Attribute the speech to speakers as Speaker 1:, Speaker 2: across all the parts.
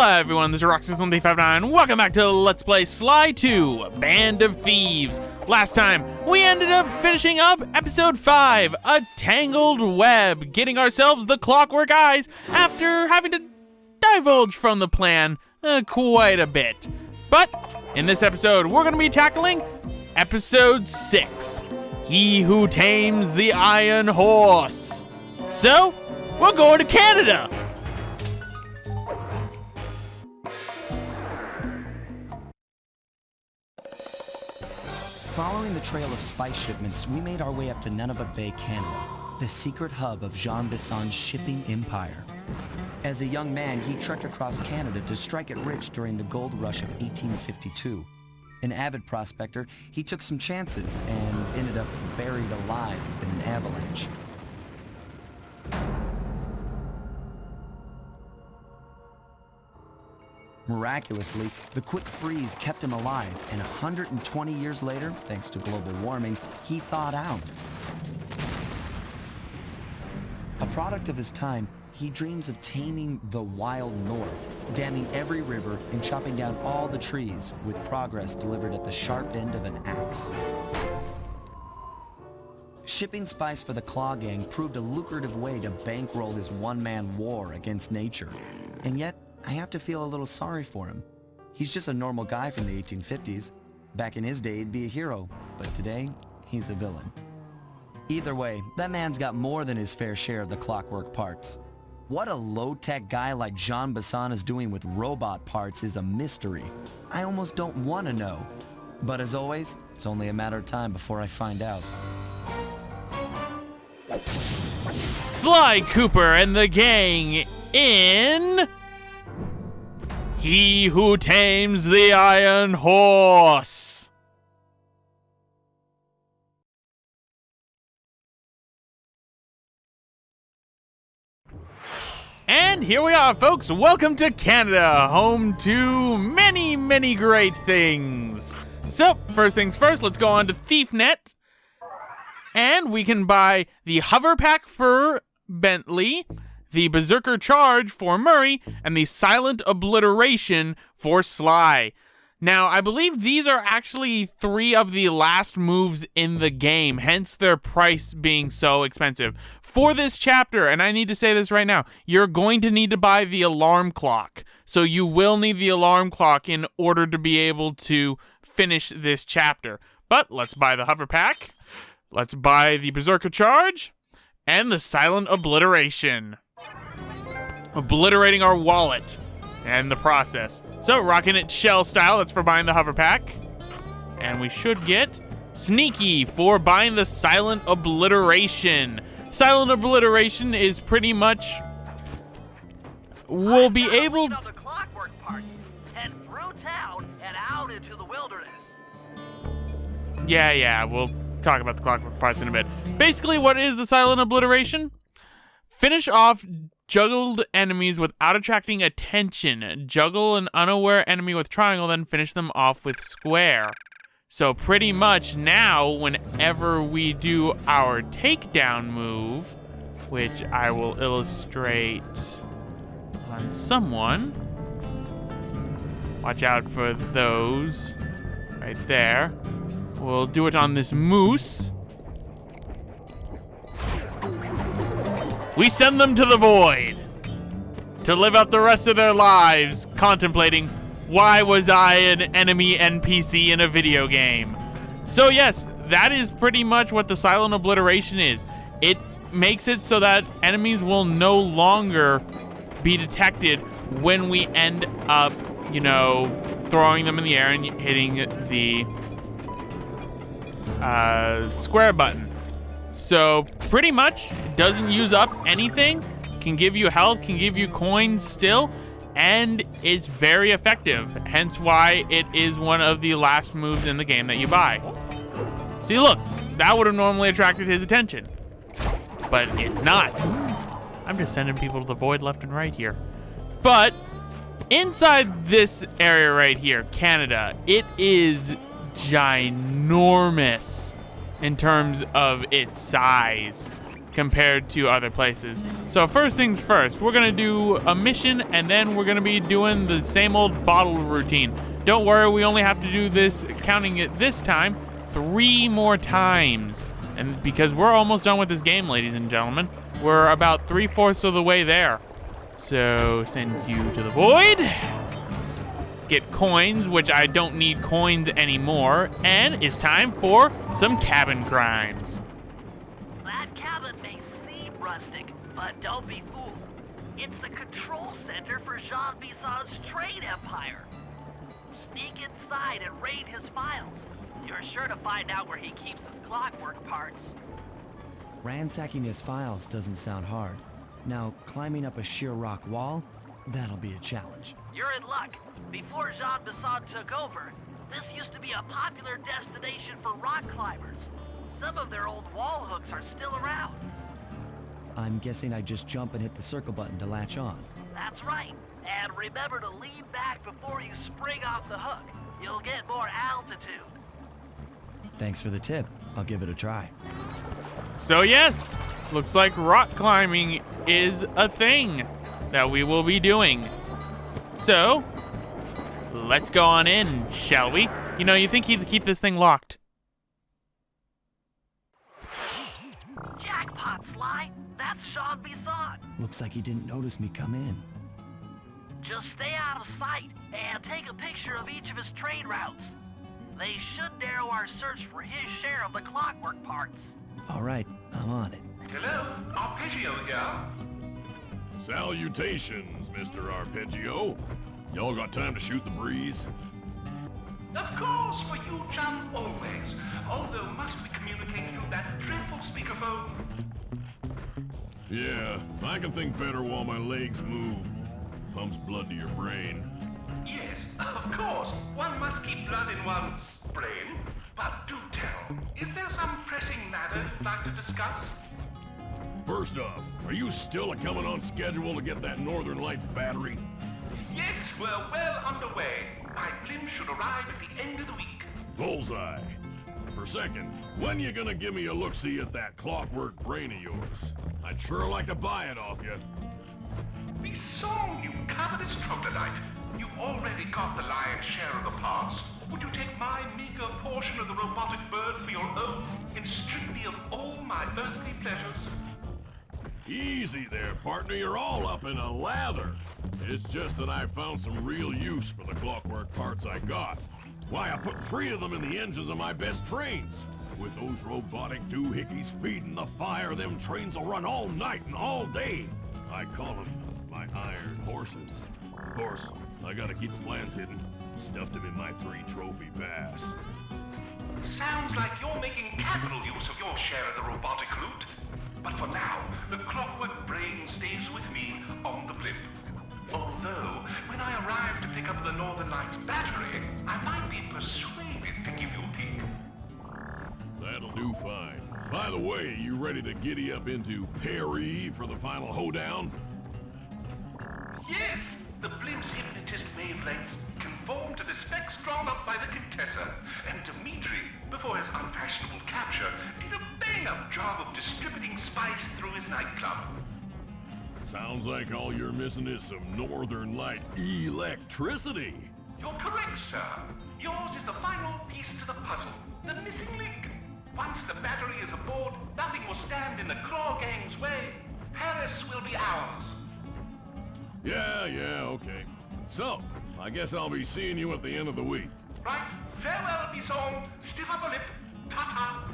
Speaker 1: Hello everyone, this is Roxas1359. Welcome back to Let's Play Sly 2, Band of Thieves. Last time, we ended up finishing up episode 5, A Tangled Web, getting ourselves the Clockwork Eyes after having to divulge from the plan quite a bit. But in this episode, we're going to be tackling episode 6, He Who Tames the Iron Horse. So, we're going to Canada.
Speaker 2: Following the trail of spice shipments, we made our way up to Nunavut Bay, Canada, the secret hub of Jean Bisson's shipping empire. As a young man, he trekked across Canada to strike it rich during the gold rush of 1852. An avid prospector, he took some chances and ended up buried alive in an avalanche. Miraculously, the quick freeze kept him alive, and 120 years later, thanks to global warming, he thawed out. A product of his time, he dreams of taming the wild north, damming every river and chopping down all the trees, with progress delivered at the sharp end of an axe. Shipping spice for the Claw Gang proved a lucrative way to bankroll his one-man war against nature, and yet, I have to feel a little sorry for him. He's just a normal guy from the 1850s. Back in his day, he'd be a hero, but today, he's a villain. Either way, that man's got more than his fair share of the clockwork parts. What a low-tech guy like Jean Bisson is doing with robot parts is a mystery. I almost don't want to know. But as always, it's only a matter of time before I find out.
Speaker 1: Sly Cooper and the gang in He Who Tames the Iron Horse. And here we are, folks. Welcome to Canada, home to many, many great things. So, first things first, let's go on to ThiefNet. And we can buy the Hover Pack for Bentley, the Berserker Charge for Murray, and the Silent Obliteration for Sly. Now, I believe these are actually 3 of the last moves in the game, hence their price being so expensive. For this chapter, and I need to say this right now, you're going to need to buy the alarm clock. So you will need the alarm clock in order to be able to finish this chapter. But let's buy the Hover Pack, let's buy the Berserker Charge, and the Silent Obliteration. Obliterating our wallet and the process. So rocking it shell style, that's for buying the Hover Pack. And we should get Sneaky for buying the Silent Obliteration. Silent Obliteration is pretty much, we'll be able
Speaker 3: the clockwork parts, head through town and out into the wilderness.
Speaker 1: Yeah, we'll talk about the clockwork parts in a bit. Basically, what is the Silent Obliteration? Finish off juggled enemies without attracting attention. Juggle an unaware enemy with triangle, then finish them off with square. So pretty much now, whenever we do our takedown move, which I will illustrate on someone. Watch out for those right there. We'll do it on this moose. We send them to the void to live out the rest of their lives contemplating, why was I an enemy NPC in a video game? So yes, that is pretty much what the Silent Obliteration is. It makes it so that enemies will no longer be detected when we end up, throwing them in the air and hitting the square button. So pretty much doesn't use up anything, can give you health, can give you coins still, and is very effective, hence why it is one of the last moves in the game that you buy. See, look, that would have normally attracted his attention, but it's not. I'm just sending people to the void left and right here. But inside this area right here, Canada, it is ginormous in terms of its size. compared to other places. So first things first, we're gonna do a mission, and then we're gonna be doing the same old bottle routine. Don't worry, we only have to do this, counting it this time, 3 more times. And because we're almost done with this game, ladies and gentlemen, we're about 3/4 of the way there. So send you to the void. Get coins, which I don't need coins anymore, and it's time for some cabin crimes.
Speaker 3: That cabin may seem rustic, but don't be fooled. It's the control center for Jean Bison's trade empire. Sneak inside and raid his files. You're sure to find out where he keeps his clockwork parts.
Speaker 2: Ransacking his files doesn't sound hard. Now, climbing up a sheer rock wall, that'll be a challenge.
Speaker 3: You're in luck. Before Jean Bisson took over, this used to be a popular destination for rock climbers. Some of their old wall hooks are still around.
Speaker 2: I'm guessing I just jump and hit the circle button to latch on.
Speaker 3: That's right. And remember to lean back before you spring off the hook. You'll get more altitude.
Speaker 2: Thanks for the tip. I'll give it a try.
Speaker 1: So yes, looks like rock climbing is a thing that we will be doing. So, let's go on in, shall we? You know, you think he'd keep this thing locked.
Speaker 3: Jackpot, Sly. That's Jean Bisson.
Speaker 2: Looks like he didn't notice me come in.
Speaker 3: Just stay out of sight and take a picture of each of his trade routes. They should narrow our search for his share of the clockwork parts.
Speaker 2: All right, I'm on it.
Speaker 4: Hello, Arpeggio here.
Speaker 5: Salutations, Mr. Arpeggio. Y'all got time to shoot the breeze?
Speaker 4: Of course, for you, chum, always. Although, must we communicate through that dreadful speakerphone?
Speaker 5: Yeah, I can think better while my legs move. Pumps blood to your brain.
Speaker 4: Yes, of course. One must keep blood in one's brain. But do tell, is there some pressing matter you'd like to discuss?
Speaker 5: First off, are you still coming on schedule to get that Northern Lights battery?
Speaker 4: Yes, we're well underway. My blimp should arrive at the end of the week.
Speaker 5: Bullseye. For second, when you gonna give me a look-see at that clockwork brain of yours? I'd sure like to buy it off you.
Speaker 4: Be song, you covetous troglodyte. You've already got the lion's share of the parts. Would you take my meager portion of the robotic bird for your own and strip me of all my earthly pleasures?
Speaker 5: Easy there, partner. You're all up in a lather. It's just that I found some real use for the clockwork parts I got. Why, I put 3 of them in the engines of my best trains. With those robotic doohickeys feeding the fire, them trains will run all night and all day. I call them my iron horses. Of course, I gotta keep the plans hidden. Stuffed them in my 3 trophy pass.
Speaker 4: Sounds like you're making capital use of your share of the robotic loot. But for now, the clockwork brain stays with me on the blimp. Although, when I arrive to pick up the Northern Lights battery, I might be persuaded to give you a peek.
Speaker 5: That'll do fine. By the way, you ready to giddy up into Paris for the final hoedown?
Speaker 4: Yes, the blimp's hypnotist wavelengths conform to the specs drawn up by the Contessa, and Dmitri, before his unfashionable capture, did a bang-up job of distributing spice through his nightclub.
Speaker 5: Sounds like all you're missing is some Northern Light electricity.
Speaker 4: You're correct, sir. Yours is the final piece to the puzzle, the missing link. Once the battery is aboard, nothing will stand in the Claw Gang's way. Paris will be ours.
Speaker 5: Yeah, okay. So, I guess I'll be seeing you at the end of the week.
Speaker 4: Right, farewell, Bisson. Stiff upper lip. Ta-ta.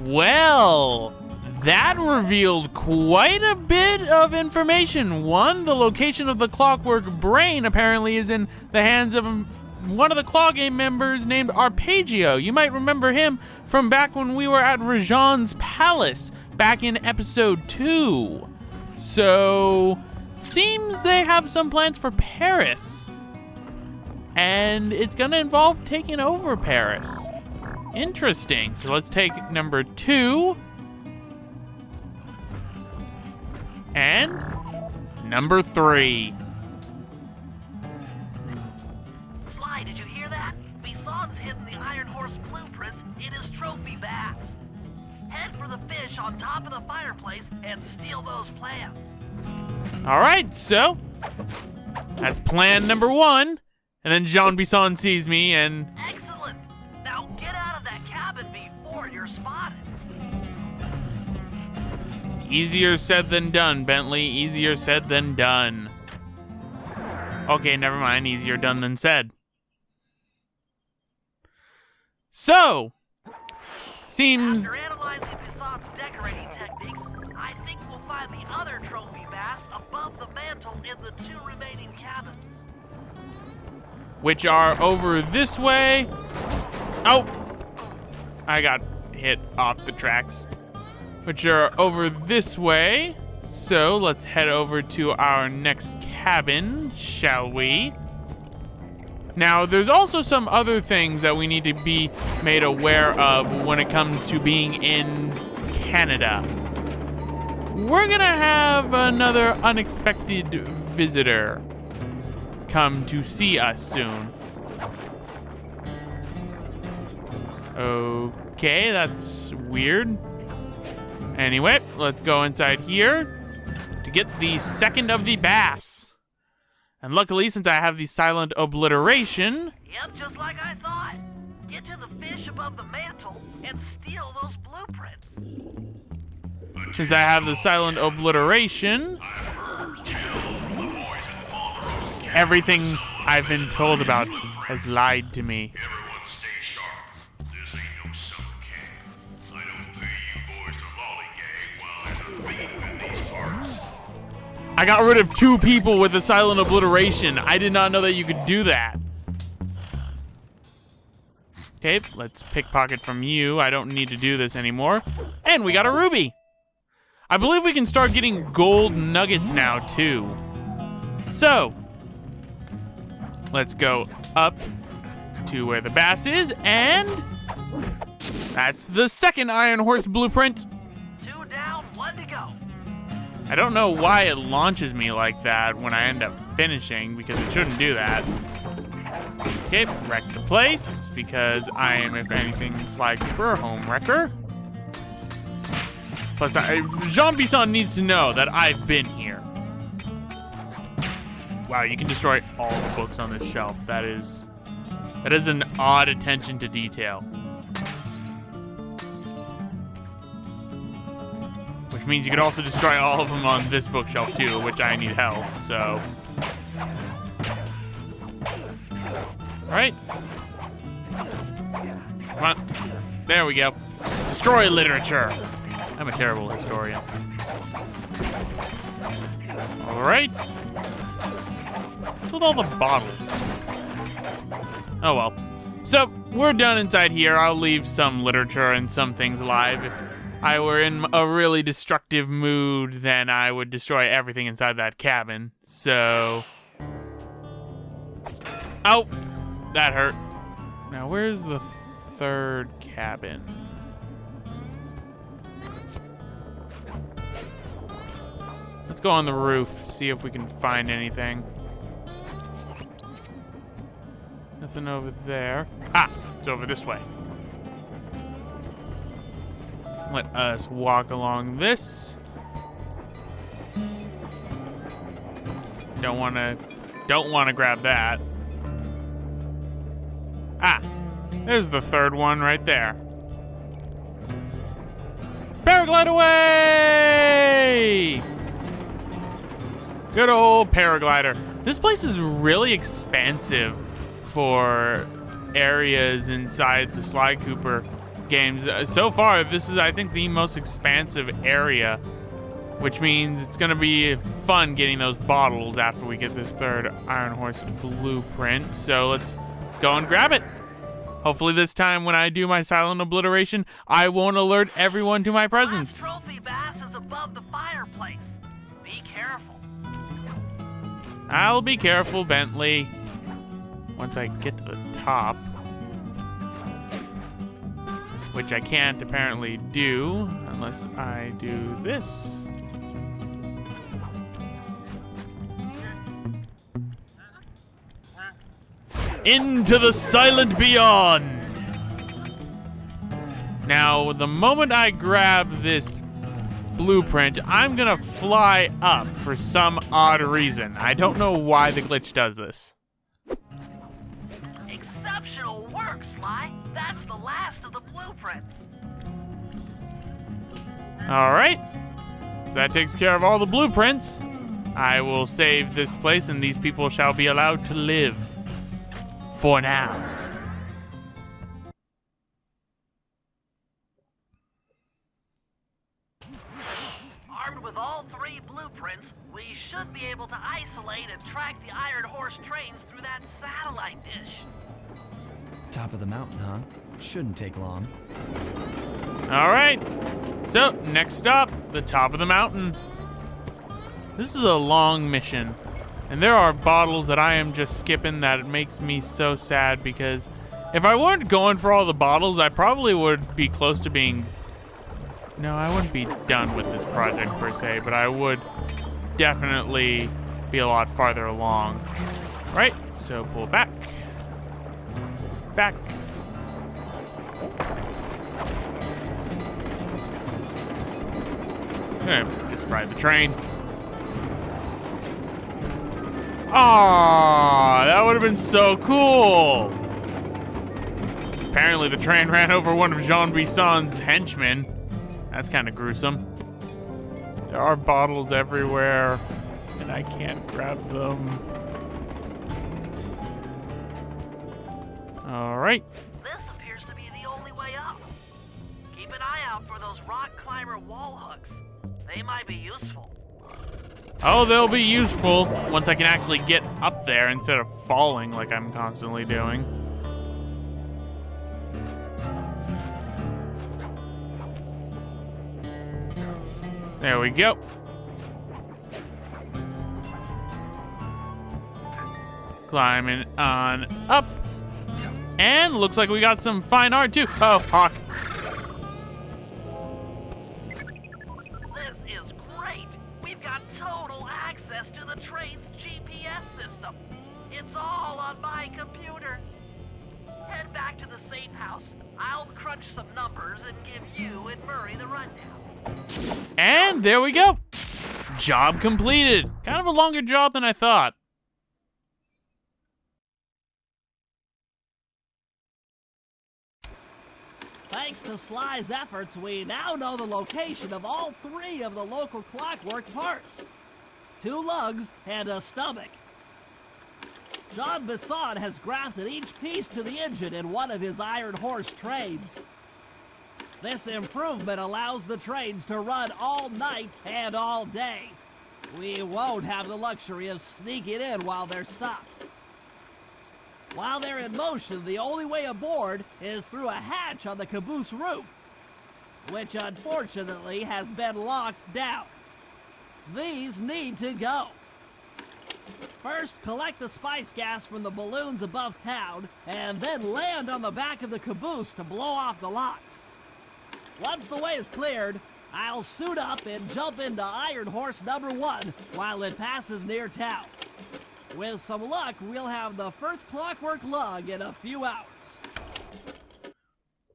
Speaker 1: Well, that revealed quite a bit of information. One, the location of the clockwork brain apparently is in the hands of one of the Claw Game members named Arpeggio. You might remember him from back when we were at Rajan's palace back in episode 2. So, seems they have some plans for Paris. And it's gonna involve taking over Paris. Interesting. So let's take number 2. And number 3.
Speaker 3: Sly, did you hear that? Bison's hidden the Iron Horse blueprints in his trophy vats. Head for the fish on top of the fireplace and steal those plans.
Speaker 1: All right, so that's plan number 1. And then Jean Bisson sees me and...
Speaker 3: Excellent. Now get out of that cabin before you're spotted.
Speaker 1: Easier said than done, Bentley. Easier said than done. Okay, never mind. Easier done than said. So, seems...
Speaker 3: After analyzing Bisson's decorating techniques, I think we'll find the other trophy bass above the mantle in the 2 remaining cabins.
Speaker 1: Which are over this way. Oh! I got hit off the tracks. Which are over this way. So let's head over to our next cabin, shall we? Now, there's also some other things that we need to be made aware of when it comes to being in Canada. We're gonna have another unexpected visitor come to see us soon. Okay, that's weird. Anyway, let's go inside here to get the second of the bass. And luckily, since I have the silent obliteration...
Speaker 3: Yep, just like I thought. Get to the fish above the mantle and steal those blueprints.
Speaker 1: Since I have the silent obliteration... Everything I've been told about has lied to me.
Speaker 5: Everyone stay sharp. This ain't no summer camp. I don't pay you boys to lollygag while there's a thief in these parts.
Speaker 1: I got rid of 2 people with the silent obliteration. I did not know that you could do that. Okay, let's pickpocket from you. I don't need to do this anymore. And we got a ruby. I believe we can start getting gold nuggets now, too. So, let's go up to where the bass is, and that's the second Iron Horse blueprint.
Speaker 3: 2 down, 1 to go.
Speaker 1: I don't know why it launches me like that when I end up finishing, because it shouldn't do that. Okay, wreck the place, because I am, if anything, Sly Cooper, home wrecker. Plus, Jean Bisson needs to know that I've been here. Wow, you can destroy all the books on this shelf. That is an odd attention to detail. Which means you could also destroy all of them on this bookshelf too, which I need health, so. All right. Come on. There we go. Destroy literature. I'm a terrible historian. All right. What's with all the bottles? Oh well. So, we're done inside here. I'll leave some literature and some things alive. If I were in a really destructive mood, then I would destroy everything inside that cabin. So... Oh! That hurt. Now, where's the 3rd cabin? Let's go on the roof, see if we can find anything. Nothing over there. Ah, it's over this way. Let us walk along this. Don't wanna grab that. Ah, there's the 3rd one right there. Paraglide away! Good old paraglider. This place is really expansive for areas inside the Sly Cooper games. So far, this is, I think, the most expansive area, which means it's gonna be fun getting those bottles after we get this 3rd Iron Horse blueprint. So let's go and grab it. Hopefully this time when I do my silent obliteration, I won't alert everyone to my presence.
Speaker 3: Last trophy bass is above the fireplace. Be careful.
Speaker 1: I'll be careful, Bentley. Once I get to the top. Which I can't apparently do unless I do this. Into the silent beyond. Now, the moment I grab this blueprint, I'm gonna fly up for some odd reason. I don't know why the glitch does this.
Speaker 3: Exceptional work, Sly. That's the last of the blueprints.
Speaker 1: All right, so that takes care of all the blueprints. I will save this place and these people shall be allowed to live. For now.
Speaker 3: Armed with all 3 blueprints, we should be able to isolate and track the Iron Horse trains through that satellite dish.
Speaker 2: Top of the mountain, huh? Shouldn't take long.
Speaker 1: All right, so next stop, the top of the mountain. This is a long mission, and there are bottles that I am just skipping that makes me so sad, because if I weren't going for all the bottles, I probably would be close to being... No, I wouldn't be done with this project per se, but I would definitely be a lot farther along. Right, so pull back. Back. Just ride the train. Aww, that would have been so cool. Apparently the train ran over one of Jean Bisson's henchmen. That's kind of gruesome. There are bottles everywhere, and I can't grab them. All right.
Speaker 3: This appears to be the only way up. Keep an eye out for those rock climber wall hooks. They might be useful.
Speaker 1: Oh, they'll be useful once I can actually get up there instead of falling like I'm constantly doing. There we go. Climbing on up. And looks like we got some fine art too. Oh, Hawk.
Speaker 3: This is great. We've got total access to the train's GPS system. It's all on my computer. Head back to the safe house. I'll crunch some numbers and give you and Murray the rundown.
Speaker 1: And there we go. Job completed. Kind of a longer job than I thought.
Speaker 6: Thanks to Sly's efforts, we now know the location of all 3 of the local clockwork parts. 2 lugs and a stomach. Jean Bisson has grafted each piece to the engine in one of his Iron Horse trains. This improvement allows the trains to run all night and all day. We won't have the luxury of sneaking in while they're stopped. While they're in motion, the only way aboard is through a hatch on the caboose roof, which unfortunately has been locked down. These need to go. First, collect the spice gas from the balloons above town, and then land on the back of the caboose to blow off the locks. Once the way is cleared, I'll suit up and jump into Iron Horse number 1 while it passes near town. With some luck, we'll have the first clockwork lug in a few hours.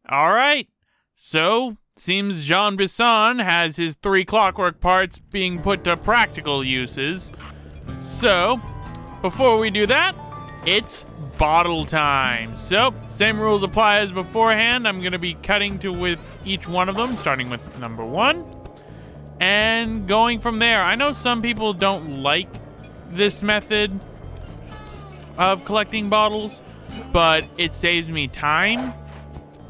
Speaker 1: All right. So, seems Jean Bisson has his 3 clockwork parts being put to practical uses. So, before we do that, it's bottle time. So, same rules apply as beforehand. I'm going to be cutting to with each one of them, starting with number 1. And going from there. I know some people don't like this method of collecting bottles, but it saves me time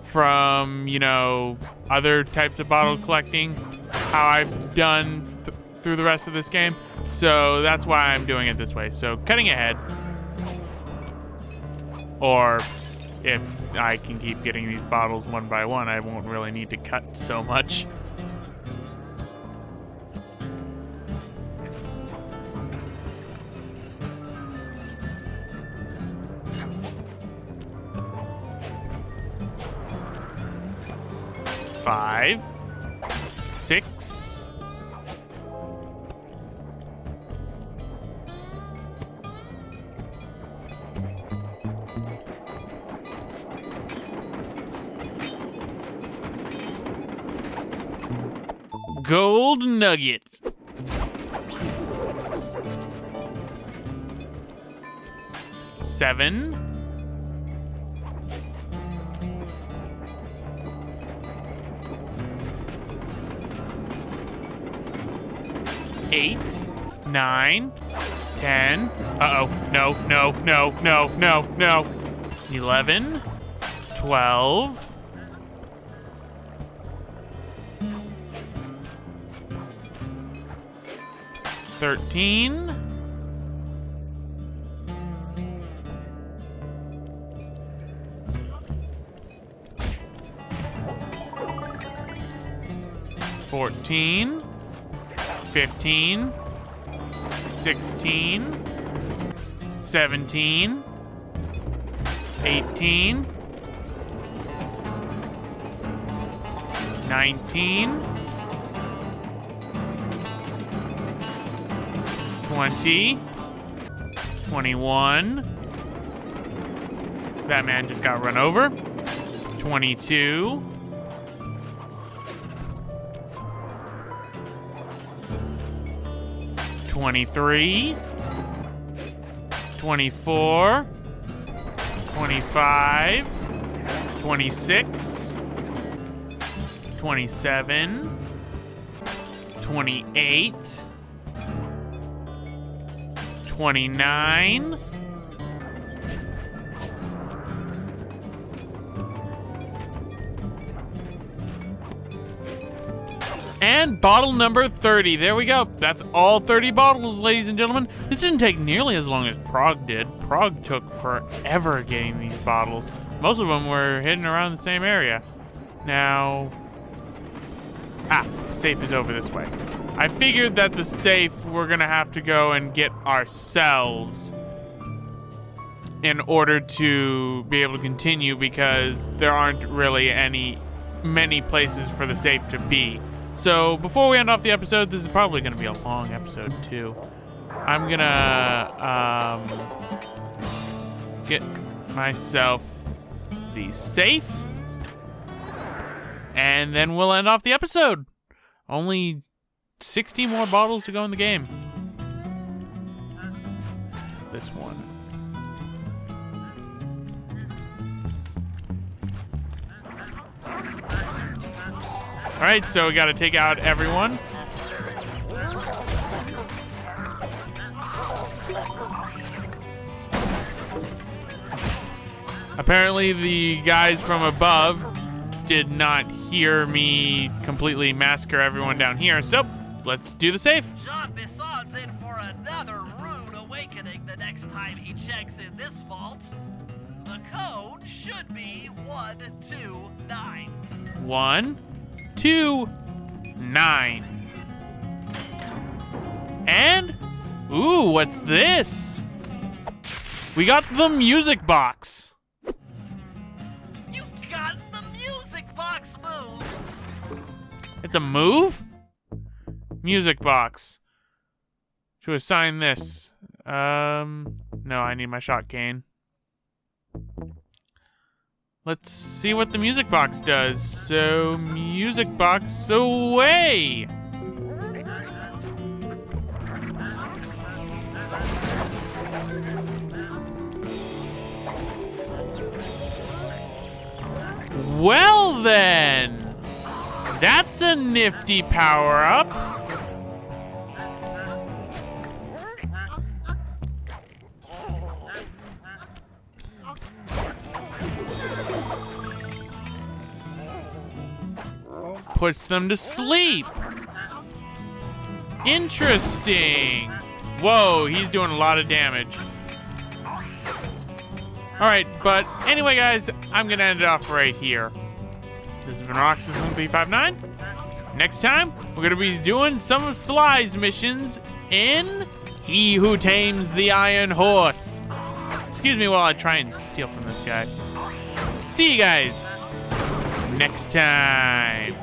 Speaker 1: from, you know, other types of bottle collecting, how I've done through the rest of this game. So that's why I'm doing it this way. So cutting ahead, or if I can keep getting these bottles one by one, I won't really need to cut so much. Five, 6. gold nugget. Seven. 8, 9, 10. Uh-oh. No, no, no, no, no, no. 11, 12. 13. 14. 15, 16, 17, 18, 19, 20, 21. That man just got run over. 22. 23, 24, 25, 26, 27, 28, 29, and bottle number 30. There we go. That's all 30 bottles, ladies and gentlemen. This didn't take nearly as long as Prague did. Prague took forever getting these bottles. Most of them were hidden around the same area. Now... safe is over this way. I figured that the safe we're gonna have to go and get ourselves in order to be able to continue, because there aren't really many places for the safe to be. So before we end off the episode, this is probably going to be a long episode too. I'm going to get myself the safe, and then we'll end off the episode. Only 60 more bottles to go in the game. This one. All right, so we got to take out everyone. Apparently the guys from above did not hear me completely massacre everyone down here, so let's do the safe.
Speaker 3: Jean Bisson's in for another rude awakening the next time he checks in this vault. The code should be 129.
Speaker 1: 1, 2, 9. And, ooh, what's this? We got the music box.
Speaker 3: You got the music box move.
Speaker 1: It's a move? Music box. To assign this. No, I need my shot cane. Let's see what the music box does. So, music box away! Well then! That's a nifty power-up. Puts them to sleep. Interesting. Whoa, he's doing a lot of damage. All right, but anyway, guys, I'm gonna end it off right here. This has been Roxas1359. Next time, we're gonna be doing some of Sly's missions in He Who Tames the Iron Horse. Excuse me while I try and steal from this guy. See you guys next time.